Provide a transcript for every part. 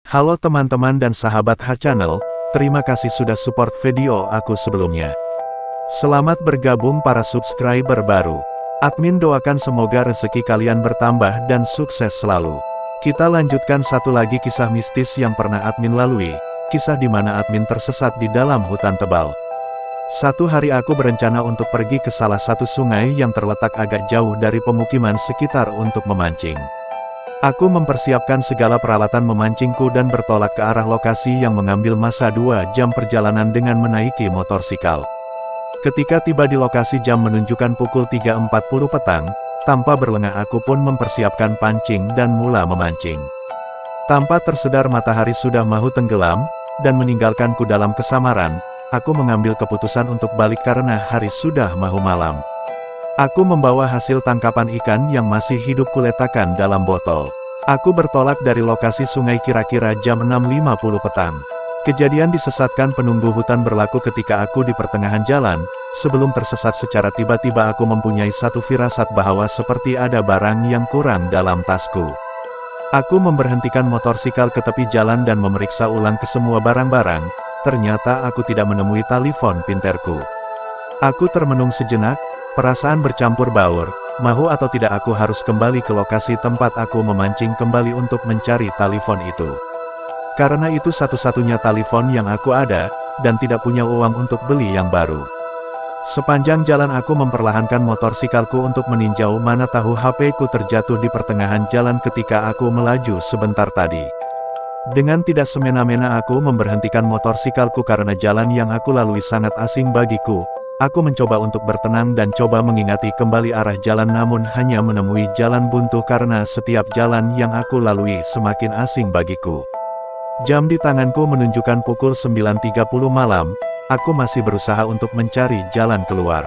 Halo teman-teman dan sahabat H-Channel, terima kasih sudah support video aku sebelumnya. Selamat bergabung para subscriber baru. Admin doakan semoga rezeki kalian bertambah dan sukses selalu. Kita lanjutkan satu lagi kisah mistis yang pernah admin lalui, kisah di mana admin tersesat di dalam hutan tebal. Satu hari aku berencana untuk pergi ke salah satu sungai yang terletak agak jauh dari pemukiman sekitar untuk memancing. Aku mempersiapkan segala peralatan memancingku dan bertolak ke arah lokasi yang mengambil masa 2 jam perjalanan dengan menaiki motorsikal. Ketika tiba di lokasi jam menunjukkan pukul 3.40 petang, tanpa berlengah aku pun mempersiapkan pancing dan mula memancing. Tanpa tersedar matahari sudah mau tenggelam, dan meninggalkanku dalam kesamaran, aku mengambil keputusan untuk balik karena hari sudah mau malam. Aku membawa hasil tangkapan ikan yang masih hidup kuletakkan dalam botol. Aku bertolak dari lokasi sungai kira-kira jam 6.50 petang. Kejadian disesatkan penunggu hutan berlaku ketika aku di pertengahan jalan. Sebelum tersesat secara tiba-tiba aku mempunyai satu firasat bahwa seperti ada barang yang kurang dalam tasku. Aku memberhentikan motorsikal ke tepi jalan dan memeriksa ulang ke semua barang-barang. Ternyata aku tidak menemui telepon pinterku. Aku termenung sejenak, perasaan bercampur baur, mau atau tidak aku harus kembali ke lokasi tempat aku memancing kembali untuk mencari telepon itu. Karena itu satu-satunya telepon yang aku ada, dan tidak punya uang untuk beli yang baru. Sepanjang jalan aku memperlahankan motorsikalku untuk meninjau, mana tahu HP-ku terjatuh di pertengahan jalan ketika aku melaju sebentar tadi. Dengan tidak semena-mena aku memberhentikan motorsikalku karena jalan yang aku lalui sangat asing bagiku. Aku mencoba untuk bertenang dan coba mengingati kembali arah jalan, namun hanya menemui jalan buntu karena setiap jalan yang aku lalui semakin asing bagiku. Jam di tanganku menunjukkan pukul 9.30 malam, aku masih berusaha untuk mencari jalan keluar.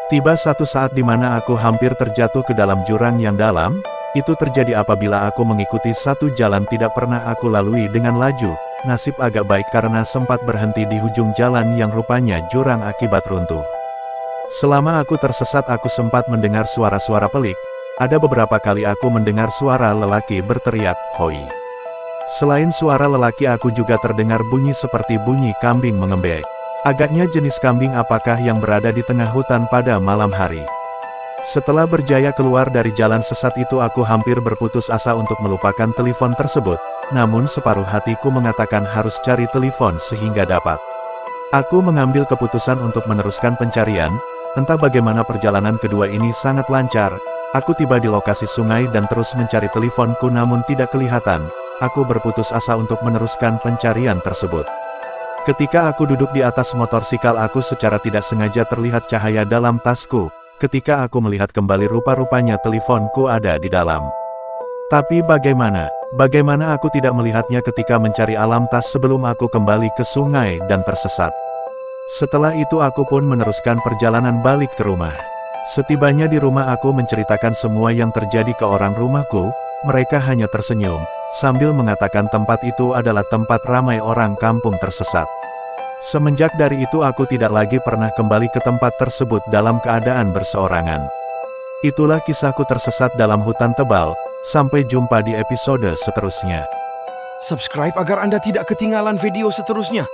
Tiba satu saat di mana aku hampir terjatuh ke dalam jurang yang dalam. Itu terjadi apabila aku mengikuti satu jalan tidak pernah aku lalui dengan laju. Nasib agak baik karena sempat berhenti di ujung jalan yang rupanya jurang akibat runtuh. Selama aku tersesat aku sempat mendengar suara-suara pelik. Ada beberapa kali aku mendengar suara lelaki berteriak, "Hoi!" Selain suara lelaki aku juga terdengar bunyi seperti bunyi kambing mengembek. Agaknya jenis kambing apakah yang berada di tengah hutan pada malam hari. Setelah berjaya keluar dari jalan sesat itu aku hampir berputus asa untuk melupakan telepon tersebut, namun separuh hatiku mengatakan harus cari telepon sehingga dapat. Aku mengambil keputusan untuk meneruskan pencarian. Entah bagaimana perjalanan kedua ini sangat lancar. Aku tiba di lokasi sungai dan terus mencari teleponku namun tidak kelihatan. Aku berputus asa untuk meneruskan pencarian tersebut. Ketika aku duduk di atas motorsikal aku secara tidak sengaja terlihat cahaya dalam tasku. Ketika aku melihat kembali rupa-rupanya teleponku ada di dalam. Tapi bagaimana aku tidak melihatnya ketika mencari alam tas sebelum aku kembali ke sungai dan tersesat. Setelah itu aku pun meneruskan perjalanan balik ke rumah. Setibanya di rumah aku menceritakan semua yang terjadi ke orang rumahku. Mereka hanya tersenyum, sambil mengatakan tempat itu adalah tempat ramai orang kampung tersesat. Semenjak dari itu aku tidak lagi pernah kembali ke tempat tersebut dalam keadaan berseorangan. Itulah kisahku tersesat dalam hutan tebal. Sampai jumpa di episode seterusnya. Subscribe agar Anda tidak ketinggalan video seterusnya.